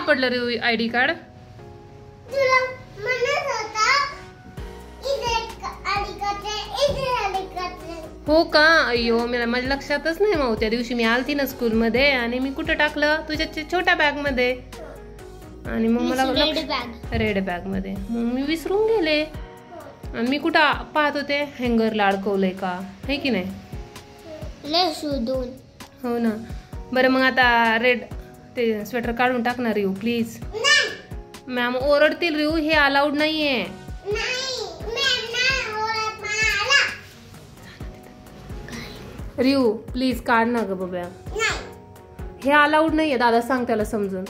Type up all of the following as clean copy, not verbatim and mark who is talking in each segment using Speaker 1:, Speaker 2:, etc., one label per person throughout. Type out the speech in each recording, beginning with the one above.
Speaker 1: सापडलं रे ID card? हो का? अय्यो मला माझ्या लक्षातच नाही मग. त्या दिवशी मी आलती ना स्कूल मध्ये आणि मी कुठं टाकलं? तुझ्या छोट्या बॅग मध्ये. आणि मग मला रेड बॅग मध्ये. मग मी विसरून गेले आणि मी कुठं पाहत होते हँगरला अडकवलंय का, है की नाही? हो ना. बरं मग आता रेड ते स्वेटर काढून टाकणार रिऊ प्लीज. मॅम ओरडतील रिऊ, हे अलाउड नाहीये. रिऊ प्लीज काढ ना ग बब्या, हे अलाउड नाहीये. दादा सांग त्याला समजून.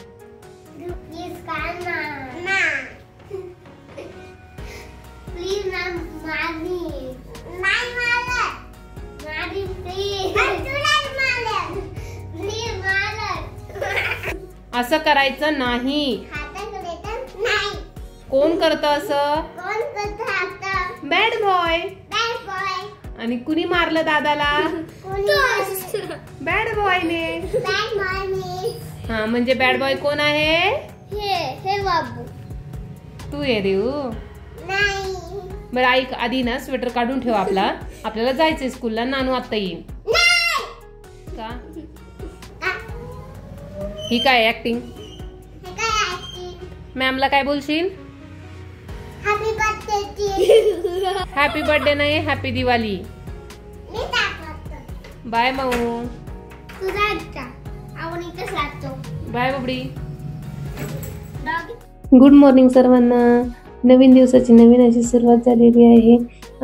Speaker 1: असं करायचं नाही. कोण करत असं? Bad boy. आणि कुणी मारलं दादाला? बॅड बॉयने. हा म्हणजे बॅड बॉय कोण आहे?
Speaker 2: हे बाबू.
Speaker 1: तू ये देऊ. बरं ऐक, आधी ना स्वेटर काढून ठेव आपला. आपल्याला जायचंय स्कूलला. नानू आता येईल का? ही काय ऍक्टिंग? मॅमला काय बोलशील? हॅपी बर्थडे नाही, हॅपी दिवाळी. बाय माऊ. बाय बबडी. गुड मॉर्निंग सर्वांना. नवीन दिवसाची नवीन अशी सुरुवात झालेली आहे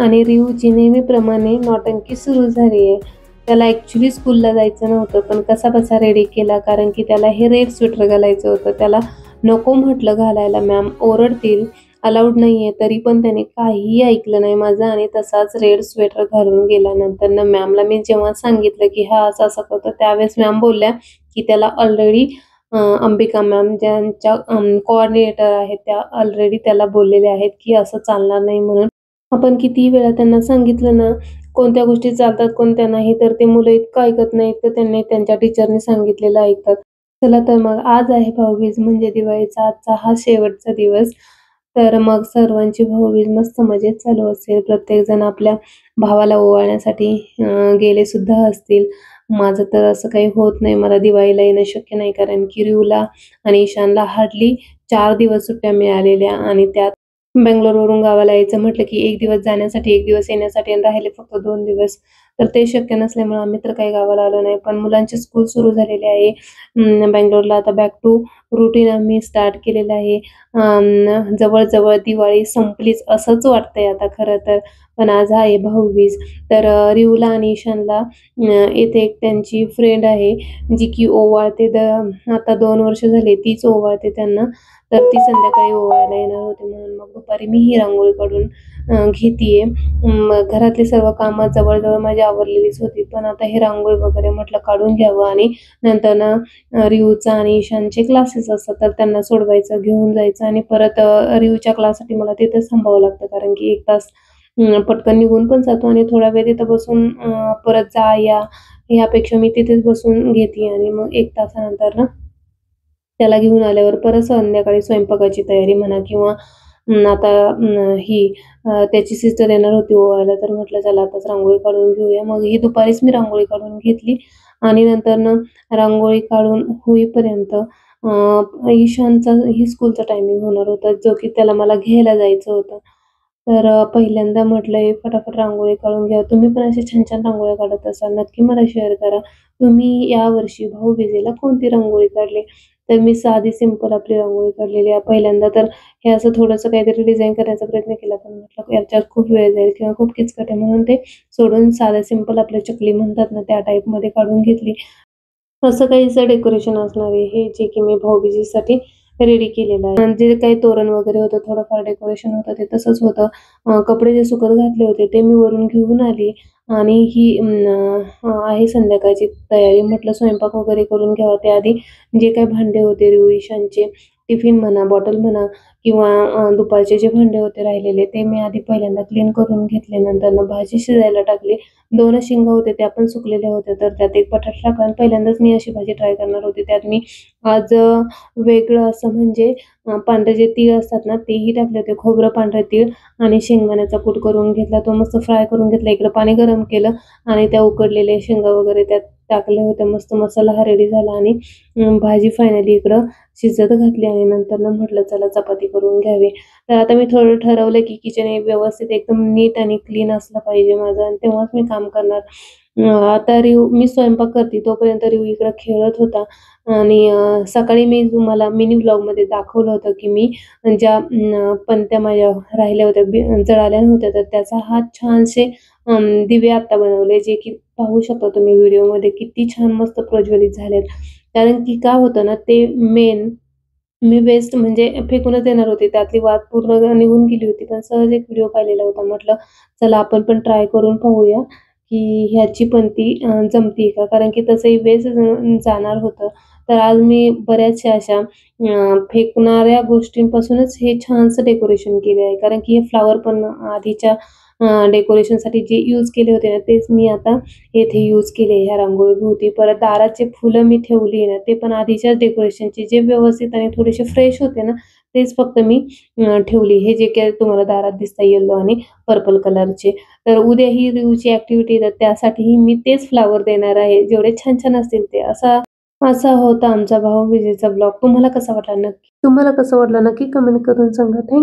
Speaker 1: आणि रिऊची नेहमीप्रमाणे नौटंकी सुरू झाली आहे. त्याला ॲक्च्युली स्कूलला जायचं नव्हतं, पण कसा बसा रेडी केला, कारण की त्याला हे रेड स्वेटर घालायचं होतं. त्याला नको म्हटलं घालायला, मॅम ओरडतील, अलाउड नाही आहे. तरी पण त्याने काहीही ऐकलं नाही माझं आणि तसाच रेड स्वेटर घालून गेला. नंतर ना मॅमला मी जेव्हा सांगितलं की हा असं असं करतो, त्यावेळेस मॅम बोलल्या की त्याला ऑलरेडी अंबिका मॅम ज्यांच्या कोऑर्डिनेटर आहेत त्या ऑलरेडी त्याला बोललेल्या आहेत की असं चालणार नाही म्हणून. आपण किती वेळा त्यांना सांगितलं ना कोणत्या गोष्टी चालतात कोणत्या नाही, तर ते मुलं इतकं ऐकत नाहीत तर त्यांनी त्यांच्या टीचरने सांगितलेलं ऐकतात. चला तर मग आज आहे भाऊबीज म्हणजे दिवाळीचा आजचा हा शेवटचा दिवस. तर मग सर्वांची भाऊबीज मस्त मजेत चालू असेल. प्रत्येक जण आपल्या भावाला ओवाळण्यासाठी गेले सुद्धा असतील. माझं तर असं काही होत नाही, मला दिवाळीला येणं शक्य नाही, कारण की रिऊला आणि ईशानला हार्डली 4 दिवस सुट्ट्या मिळालेल्या आणि त्यात बेंगलोरवरून गावाला यायचं म्हटलं की 1 दिवस जाण्यासाठी 1 दिवस येण्यासाठी आणि राहिले फक्त 2 दिवस. तर ते शक्य नसल्यामुळे आम्ही तर काही गावाला आलो नाही. पण मुलांची स्कूल सुरू झालेली आहे बेंगलोरला. आता बॅक टू रुटीन आम्ही स्टार्ट केलेलं आहे. जवळजवळ दिवाळी संपलीच असंच वाटतंय आता खरं तर. पण आज आहे भाऊबीज. तर रिऊला आणि ईशानला इथे एक त्यांची फ्रेंड आहे जी की ओवाळते. आता 2 वर्ष झाले तीच ओवाळते त्यांना. तर ती संध्याकाळी ओवाळायला येणार होती म्हणून मग दुपारी मी ही रांगोळी काढून घेतीये. घरातली सर्व कामं जवळजवळ माझी आवरलेलीच होती, पण आता हे रांगोळी वगैरे म्हटलं काढून घ्यावं. आणि नंतर ना रिऊचा आणि ईशानचे क्लासेस असतात तर त्यांना सोडवायचं, घेऊन जायचं आणि परत रिऊच्या क्लाससाठी मला तिथेच थांबावं लागतं, कारण की 1 तास पटकन निघून पण जातो आणि थोडा वेळ तिथं बसून परत जा या ह्यापेक्षा मी तिथेच बसून घेते. आणि मग 1 तासानंतर ना त्याला घेऊन आल्यावर परत संध्याकाळी स्वयंपाकाची तयारी म्हणा किंवा आता ही त्याची सिस्टर येणार होती ओवायला, तर म्हटलं चला आताच रांगोळी काढून घेऊया. मग ही दुपारीच मी रांगोळी काढून घेतली आणि नंतर ना रांगोळी काढून होईपर्यंत ईशानचा ही स्कूलचा टायमिंग होणार होता, जो की त्याला मला घ्यायला जायचं होतं. तर पहिल्यांदा म्हटलं फटाफट रांगोळी काढून घ्या. तुम्ही पण असे छान छान रांगोळ्या काढत असाल, नक्की मला शेअर करा. तुम्ही यावर्षी भाऊबीजेला कोणती रांगोळी काढली? तर मी साधी सिंपल आपली रांगोळी काढलेली आहे. पहिल्यांदा तर हे असं थोडंसं काहीतरी डिझाईन करण्याचा प्रयत्न केला, पण म्हटलं याच्यात खूप वेळ जाईल किंवा खूप किचकट आहे म्हणून ते सोडून साधं सिंपल आपलं चकली म्हणतात ना त्या टाईपमध्ये काढून घेतली. असं काहीसं डेकोरेशन असणार आहे हे, जे की मी भाऊबीजेसाठी रेडी केलेलं आहे. जे काही तोरण वगैरे होतं थोडंफार डेकोरेशन होतं ते तसंच होतं. कपडे जे सुकत घातले होते ते मी वरून घेऊन आली आणि ही आहे संध्याकाळची तयारी. म्हटलं स्वयंपाक वगैरे करून घ्यावा. त्याआधी जे काही भांडे होते रिऊ ईशानचे टिफिन म्हणा, बॉटल म्हणा किंवा दुपारचे जे भांडे होते राहिलेले ते मी आधी पहिल्यांदा क्लीन करून घेतले. नंतर भाजी शिजायला टाकली. 2च शेंगा होत्या त्या पण सुकलेल्या होत्या, तर त्यात एक बटाटा टाकला आणि पहिल्यांदाच मी अशी भाजी ट्राय करणार होते. त्यात मी आज वेगळं असं म्हणजे पांढरे जे तीळ असतात ना तेही टाकले होते. खोबरं, पांढरे तीळ आणि शेंगदाण्याचा कूट करून घेतला. तो मस्त फ्राय करून घेतला. इकडं पाणी गरम केलं आणि त्या उकडलेल्या शेंगा वगैरे त्यात टाकल्या होत्या. मस्त मसाला हा रेडी झाला आणि भाजी फायनली इकडं शिजत घातली आणि नंतर म्हटलं चला चपाती करून घ्यावी. तर आता मी थोडं ठरवलं की किचन हे व्यवस्थित एकदम नीट आणि क्लीन असलं पाहिजे माझं आणि तेव्हाच मी काम करणार. आता मी स्वयंपाक करते तोपर्यंत इकडं खेळत होता आणि सकाळी मी तुम्हाला मिनी व्लॉगमध्ये दाखवलं होतं की मी ज्या पणत्या माझ्या राहिल्या होत्या जळाल्या होत्या तर त्याचा हा छानसे दिवे आता बनवले, जे की पाहू शकता तुम्ही व्हिडिओमध्ये किती छान मस्त प्रज्वलित झालेत. कारण की काय होतं ना ते मेन मी वेस्ट म्हणजे फेकूनच देणार होते. त्यातली वात पूर्ण निघून गेली होती. पण सहज एक व्हिडिओ पाहिलेला होता. म्हटलं चला आपण पण ट्राय करून पाहूया की ह्याची पणती जमती का? कारण की तसंही वेस्ट जाणार होतं. तर आज मी बऱ्याचशा अशा फेकणाऱ्या गोष्टींपासूनच हे छानसं डेकोरेशन केले आहे. कारण की हे फ्लॉवर पण आधीच्या डेकोरेशनसाठी जे यूज केले होते ना तेच मी आता येथे यूज केले ह्या रांगोळीभोवती. परत दाराचे फुलं मी ठेवली ना ते पण आधीच्याच डेकोरेशनचे जे व्यवस्थित आणि थोडेसे फ्रेश होते ना तेच फक्त मी ठेवली. हे जे काही तुम्हाला दारात दिसतं येलो आणि पर्पल कलरचे. तर उद्या ही रिव्ह्यूची ॲक्टिव्हिटी तर त्यासाठीही मी तेच फ्लॉवर देणार आहे जेवढे छान छान असतील ते. असा होता आमचा भाऊबीजेचा ब्लॉग. तुम्हाला कसा वाटला नक्की कमेंट करून सांगा. थँक्यू.